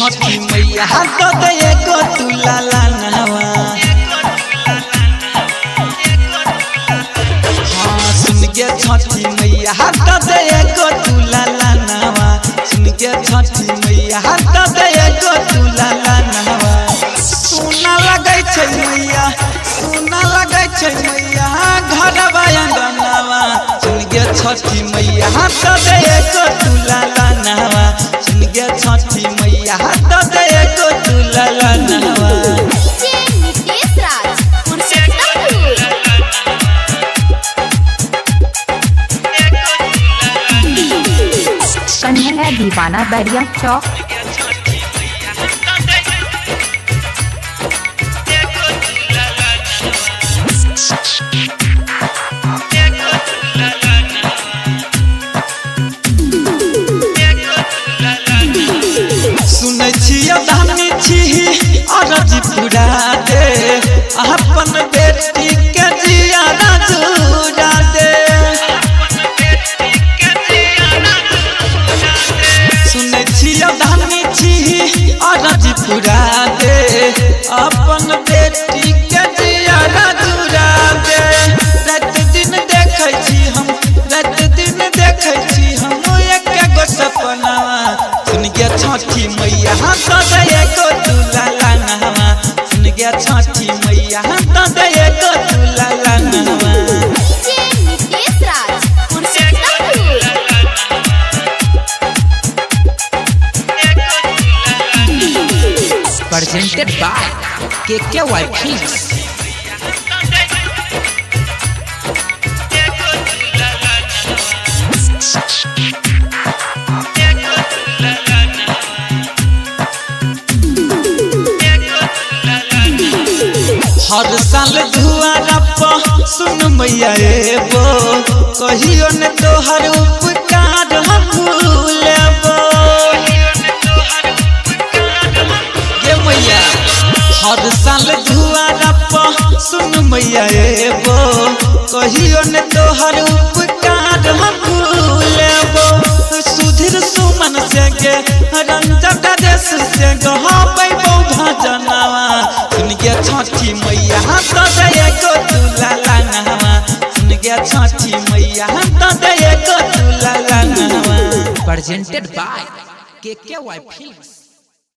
छठी मैया तो दे को तू लाला नहवा। हाँ सुन के छठी मैया तो दे को तू लाला नहवा। सुन के छठी मैया तो दे को तू लाला नहवा। सुना लगे छै मैया सुना लगे छै मैया घर बंगनवा। सुन के छठी मैया तो दे को तू लाला नहवा। सुन के छठी मैया तो दे को तू लाला नहवा। कन्हैया दीवाना बैरिया चौक। सुनै छियै धानी छी अरजी पूरा दे अपन बेटी के जियादा जुड़ा दे। सुनै छियै धानी छी अरजी पूरा दे अपन बेटी के जियादा जुड़ा दे। रात दिन देखै छी हम रात दिन देखै छी हम एक गो सपना। सुन के छठी मैया तो दे को तू लाला नहवा। सुन के छठी मैया तो दे को तू लाला नहवा। Presented by KKY Films. हर साल धुआरा पर सुन मैया एबो कहियो न तोहर उपकार हम भूलेबो। ये मैया हर साल धुआरा पर सुन मैया एबो कहियो न तोहर उपकार हम भूलेबो। सुधीर सुमन से गे रंजन देश से गहाबै भजनवा। सुन के छठी मैया तो दे को तू लाला नहवा। सुन के छठी मैया तो दे को तू लाला नहवा। Presented by KKY Films.